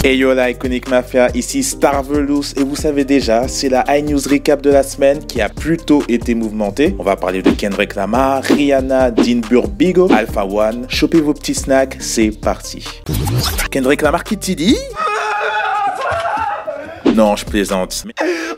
Hey yo la Iconic Mafia, ici Starvelous et vous savez déjà, c'est la high news recap de la semaine qui a plutôt été mouvementée. On va parler de Kendrick Lamar, Rihanna, Dean Burbigo, Alpha One. Chopez vos petits snacks, c'est parti. Kendrick Lamar qui t'y dit? Non, je plaisante.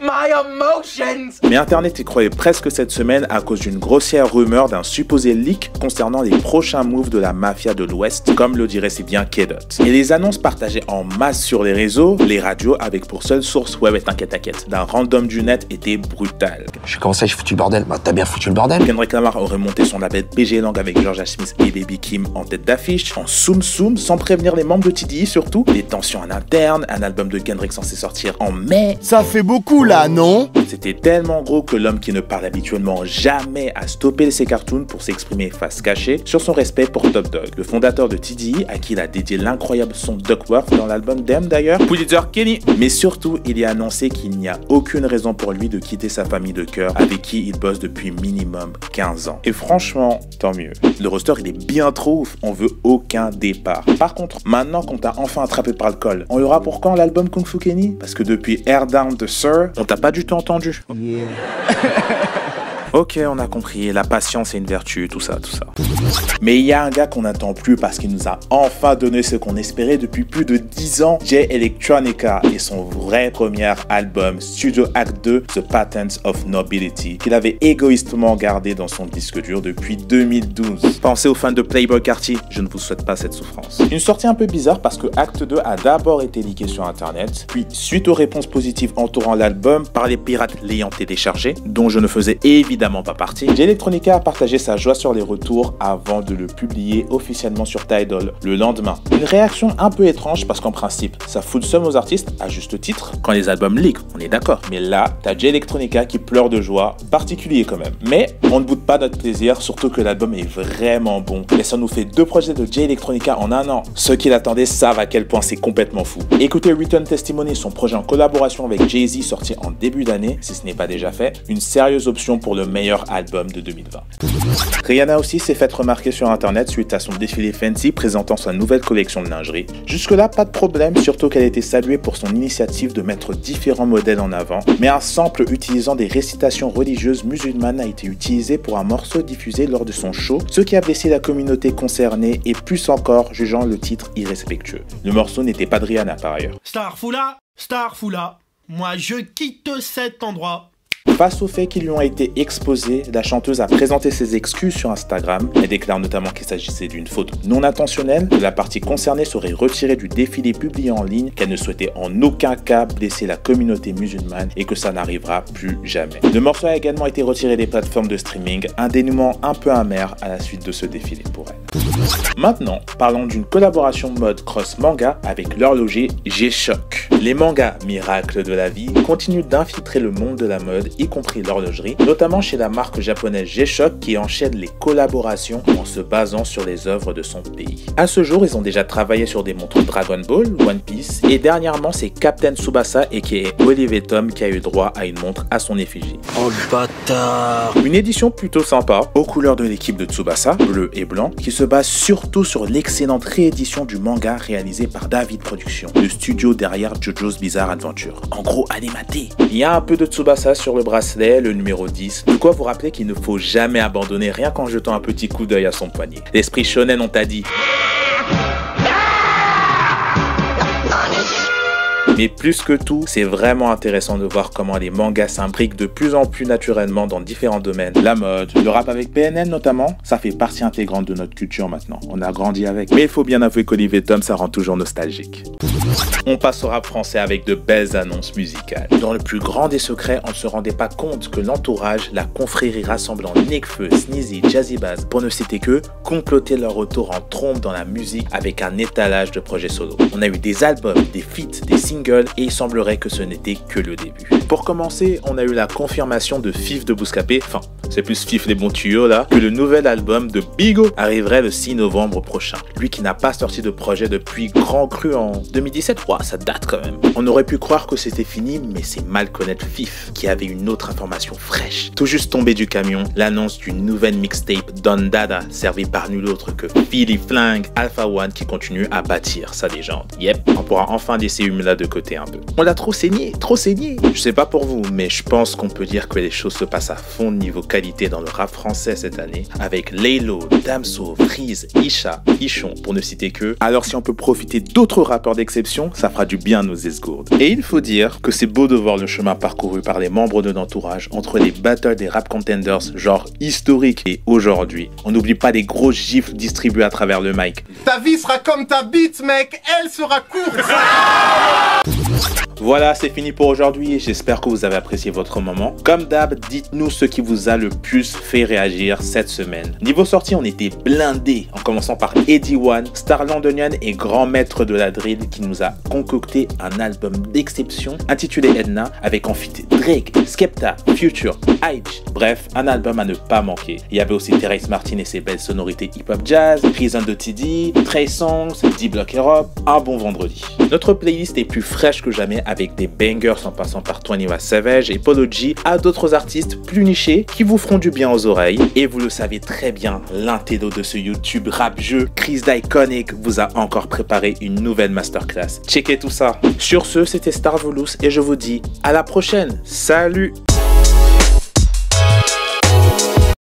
My emotions. Mais Internet y croyait presque cette semaine à cause d'une grossière rumeur d'un supposé leak concernant les prochains moves de la mafia de l'Ouest, comme le dirait si bien K-Dot. Et les annonces partagées en masse sur les réseaux, les radios, avec pour seule source, ouais, t'inquiète, d'un random du net étaient brutales. Comment ça, j'ai foutu le bordel? Bah, t'as bien foutu le bordel. Kendrick Lamar aurait monté son label PG Lang avec Georgia Smith et Baby Kim en tête d'affiche, en soum sans prévenir les membres de TDI surtout. Des tensions en interne, un album de Kendrick censé sortir en mai. Ça fait beaucoup là, non? C'était tellement gros que l'homme qui ne parle habituellement jamais a stoppé ses cartoons pour s'exprimer face cachée sur son respect pour Top Dog, le fondateur de TDI à qui il a dédié l'incroyable son Duckworth dans l'album Dem d'ailleurs, Pulitzer Kenny. Mais surtout, il y a annoncé qu'il n'y a aucune raison pour lui de quitter sa famille de cœur avec qui il bosse depuis minimum 15 ans. Et franchement, tant mieux. Le roster il est bien trop ouf, on veut aucun départ. Par contre, maintenant qu'on t'a enfin attrapé par le col, on y aura pour quand l'album Kung Fu Kenny? Parce que depuis Air Down the Sir, on t'a pas du tout entendu. Yeah. Ok, on a compris, la patience est une vertu, tout ça. Mais il y a un gars qu'on n'attend plus parce qu'il nous a enfin donné ce qu'on espérait depuis plus de 10 ans, Jay Electronica et son vrai premier album, Studio Act 2, The Patents of Nobility, qu'il avait égoïstement gardé dans son disque dur depuis 2012. Pensez aux fans de Playboi Carti, je ne vous souhaite pas cette souffrance. Une sortie un peu bizarre parce que Act 2 a d'abord été leaké sur internet, puis suite aux réponses positives entourant l'album par les pirates l'ayant téléchargé, dont je ne faisais évidemment pas partie, Jay Electronica a partagé sa joie sur les retours avant de le publier officiellement sur Tidal le lendemain. Une réaction un peu étrange parce qu'en principe, ça fout le seum aux artistes, à juste titre, quand les albums leak, on est d'accord. Mais là, t'as Jay Electronica qui pleure de joie, particulier quand même. Mais on ne boude pas notre plaisir, surtout que l'album est vraiment bon. Et ça nous fait 2 projets de Jay Electronica en un an. Ceux qui l'attendaient savent à quel point c'est complètement fou. Écoutez Return Testimony, son projet en collaboration avec Jay-Z sorti en début d'année, si ce n'est pas déjà fait, une sérieuse option pour le meilleur album de 2020. Rihanna aussi s'est faite remarquer sur internet suite à son défilé Fancy présentant sa nouvelle collection de lingerie. Jusque là, pas de problème, surtout qu'elle a été saluée pour son initiative de mettre différents modèles en avant, mais un sample utilisant des récitations religieuses musulmanes a été utilisé pour un morceau diffusé lors de son show, ce qui a blessé la communauté concernée et plus encore jugeant le titre irrespectueux. Le morceau n'était pas de Rihanna par ailleurs. Starfoula, moi je quitte cet endroit. Face aux faits qui lui ont été exposés, la chanteuse a présenté ses excuses sur Instagram. Elle déclare notamment qu'il s'agissait d'une faute non intentionnelle, que la partie concernée serait retirée du défilé publié en ligne, qu'elle ne souhaitait en aucun cas blesser la communauté musulmane et que ça n'arrivera plus jamais. Le morceau a également été retiré des plateformes de streaming, un dénouement un peu amer à la suite de ce défilé pour elle. Maintenant, parlons d'une collaboration mode cross manga avec l'horloger G-Shock. Les mangas miracles de la vie continuent d'infiltrer le monde de la mode, y compris l'horlogerie, notamment chez la marque japonaise G-Shock qui enchaîne les collaborations en se basant sur les œuvres de son pays. À ce jour, ils ont déjà travaillé sur des montres Dragon Ball, One Piece et dernièrement c'est Captain Tsubasa et qui est Olivier Tom qui a eu droit à une montre à son effigie. Oh le bâtard. Une édition plutôt sympa, aux couleurs de l'équipe de Tsubasa, bleu et blanc, qui se base surtout sur l'excellente réédition du manga réalisé par David Productions, le studio derrière JoJo's Bizarre Adventure. En gros, animaté. Il y a un peu de Tsubasa sur le bracelet, le numéro 10, de quoi vous rappeler qu'il ne faut jamais abandonner rien qu'en jetant un petit coup d'œil à son poignet. L'esprit shonen on t'a dit. Mais plus que tout, c'est vraiment intéressant de voir comment les mangas s'imbriquent de plus en plus naturellement dans différents domaines. La mode, le rap avec PNL notamment, ça fait partie intégrante de notre culture maintenant. On a grandi avec. Mais il faut bien avouer qu'Olivier Tom, ça rend toujours nostalgique. On passe au rap français avec de belles annonces musicales. Dans le plus grand des secrets, on ne se rendait pas compte que l'entourage, la confrérie rassemblant Nekfeu, Sneezy, Jazzy Bass, pour ne citer que, complotaient leur retour en trombe dans la musique avec un étalage de projets solo. On a eu des albums, des feats, des singles singles et il semblerait que ce n'était que le début. Pour commencer, on a eu la confirmation de Fif de Bouscapé, enfin c'est plus Fif les bons tuyaux là, que le nouvel album de Bigo arriverait le 6 novembre prochain. Lui qui n'a pas sorti de projet depuis Grand Cru en 2017, wow, ça date quand même. On aurait pu croire que c'était fini, mais c'est mal connaître Fif qui avait une autre information fraîche. Tout juste tombé du camion, l'annonce d'une nouvelle mixtape Don Dada, servie par nul autre que Philly Flang Alpha One qui continue à bâtir sa légende. Yep, on pourra enfin laisser Humla de côté un peu. On l'a trop saigné, trop saigné. Je sais pas pour vous, mais je pense qu'on peut dire que les choses se passent à fond de niveau qualité dans le rap français cette année, avec Laylo, Damso, Freeze, Isha, Ichon, pour ne citer que. Alors si on peut profiter d'autres rappeurs d'exception, ça fera du bien à nos esgourdes. Et il faut dire que c'est beau de voir le chemin parcouru par les membres de l'entourage entre les battles des rap contenders genre historique et aujourd'hui. On n'oublie pas les gros gifles distribués à travers le mic. Ta vie sera comme ta bite, mec, elle sera courte. Voilà, c'est fini pour aujourd'hui. J'espère que vous avez apprécié votre moment. Comme d'hab, dites-nous ce qui vous a le plus fait réagir cette semaine. Niveau sortie, on était blindés, en commençant par Eddie One, star londonienne et grand maître de la drill qui nous a concocté un album d'exception intitulé Edna avec en feat Drake, Skepta, Future, Hype. Bref, un album à ne pas manquer. Il y avait aussi Terrace Martin et ses belles sonorités hip-hop jazz, Reason de TD, Trey Songz, D-Block Europe, un bon vendredi. Notre playlist est plus fraîche que jamais avec des bangers en passant par 21 Savage et Polo G à d'autres artistes plus nichés qui vous feront du bien aux oreilles. Et vous le savez très bien, l'intello de ce YouTube rap jeu, Chris d'Iconic, vous a encore préparé une nouvelle masterclass. Checkez tout ça. Sur ce, c'était Starvolous et je vous dis à la prochaine. Salut!